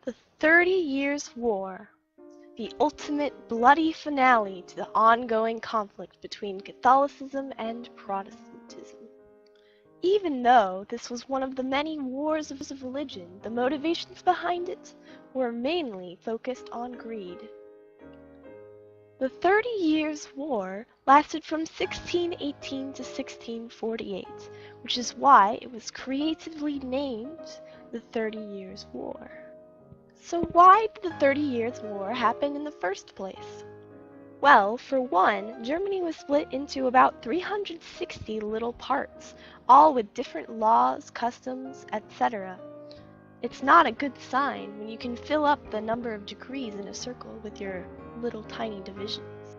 The 30 Years' War, the ultimate bloody finale to the ongoing conflict between Catholicism and Protestantism. Even though this was one of the many wars of religion, the motivations behind it were mainly focused on greed. The 30 Years' War lasted from 1618 to 1648, which is why it was creatively named the 30 Years' War. So why did the 30 Years' War happen in the first place? Well, for one, Germany was split into about 360 little parts, all with different laws, customs, etc. It's not a good sign when you can fill up the number of degrees in a circle with your little tiny divisions.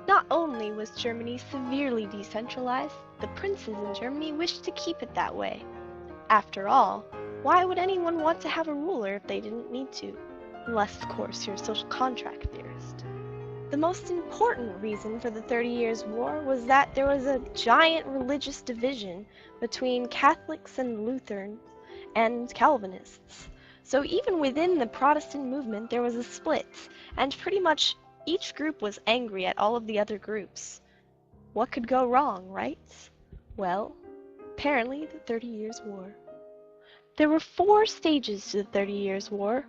Not only was Germany severely decentralized, the princes in Germany wished to keep it that way. After all, why would anyone want to have a ruler if they didn't need to? Unless, of course, you're a social contract theorist. The most important reason for the 30 Years' War was that there was a giant religious division between Catholics and Lutherans and Calvinists. So even within the Protestant movement there was a split, and pretty much each group was angry at all of the other groups. What could go wrong, right? Well, apparently the 30 Years' War. There were 4 stages to the 30 Years' War,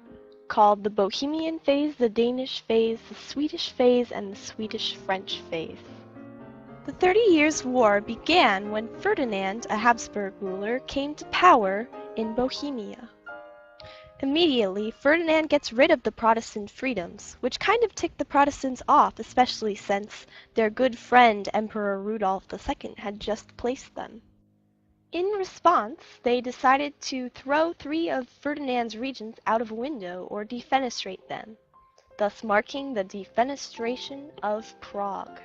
called the Bohemian phase, the Danish phase, the Swedish phase, and the Swedish-French phase. The 30 Years' War began when Ferdinand, a Habsburg ruler, came to power in Bohemia. Immediately, Ferdinand gets rid of the Protestant freedoms, which kind of ticked the Protestants off, especially since their good friend Emperor Rudolf II had just placed them. In response, they decided to throw 3 of Ferdinand's regents out of a window or defenestrate them, thus marking the defenestration of Prague.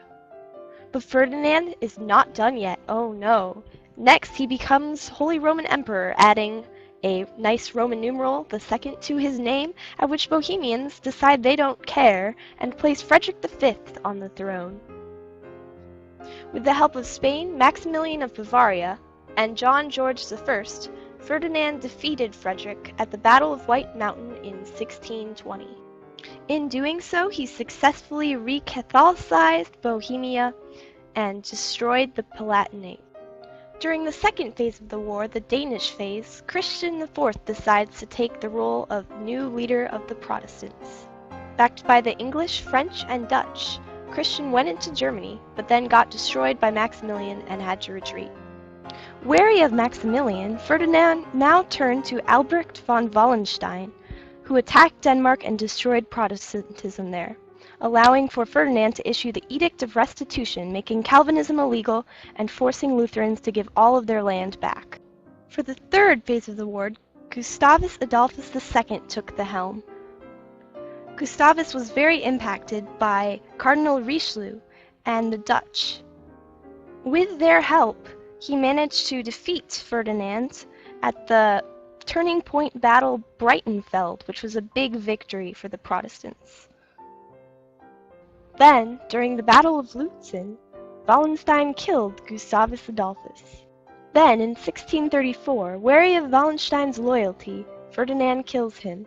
But Ferdinand is not done yet, oh no. Next he becomes Holy Roman Emperor, adding a nice Roman numeral, the second, to his name, at which Bohemians decide they don't care and place Frederick V on the throne. With the help of Spain, Maximilian of Bavaria, and John George I, Ferdinand defeated Frederick at the Battle of White Mountain in 1620. In doing so, he successfully re-Catholicized Bohemia and destroyed the Palatinate. During the second phase of the war, the Danish phase, Christian IV decides to take the role of new leader of the Protestants. Backed by the English, French, and Dutch, Christian went into Germany, but then got destroyed by Maximilian and had to retreat. Wary of Maximilian, Ferdinand now turned to Albrecht von Wallenstein, who attacked Denmark and destroyed Protestantism there, allowing for Ferdinand to issue the Edict of Restitution, making Calvinism illegal and forcing Lutherans to give all of their land back. For the third phase of the war, Gustavus Adolphus II took the helm. Gustavus was very impacted by Cardinal Richelieu and the Dutch. With their help, he managed to defeat Ferdinand at the turning point battle Breitenfeld, which was a big victory for the Protestants. Then, during the Battle of Lutzen, Wallenstein killed Gustavus Adolphus. Then, in 1634, wary of Wallenstein's loyalty, Ferdinand kills him.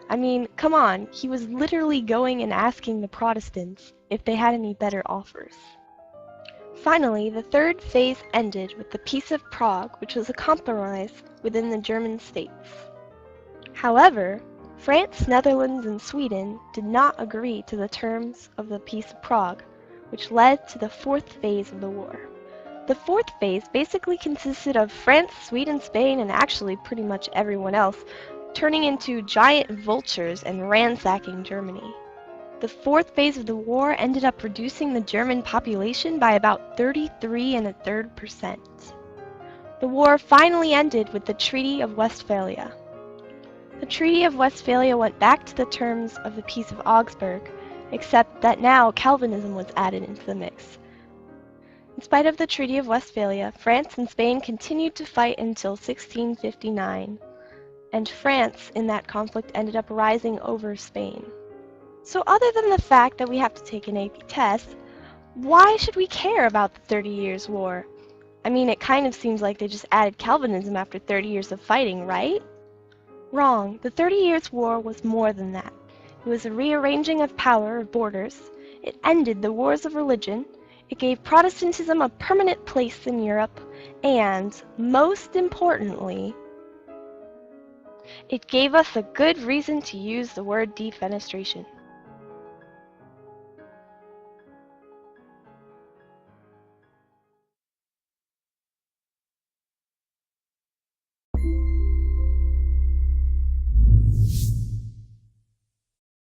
I mean, come on, he was literally going and asking the Protestants if they had any better offers. Finally, the third phase ended with the Peace of Prague, which was a compromise within the German states. However, France, Netherlands, and Sweden did not agree to the terms of the Peace of Prague, which led to the fourth phase of the war. The fourth phase basically consisted of France, Sweden, Spain, and actually pretty much everyone else turning into giant vultures and ransacking Germany. The fourth phase of the war ended up reducing the German population by about 33.33%. The war finally ended with the Treaty of Westphalia. The Treaty of Westphalia went back to the terms of the Peace of Augsburg, except that now Calvinism was added into the mix. In spite of the Treaty of Westphalia, France and Spain continued to fight until 1659, and France in that conflict ended up rising over Spain. So other than the fact that we have to take an AP test, why should we care about the 30 Years' War? I mean, it kind of seems like they just added Calvinism after 30 years of fighting, right? Wrong. The 30 Years' War was more than that. It was a rearranging of power of borders. It ended the wars of religion. It gave Protestantism a permanent place in Europe. And, most importantly, it gave us a good reason to use the word defenestration.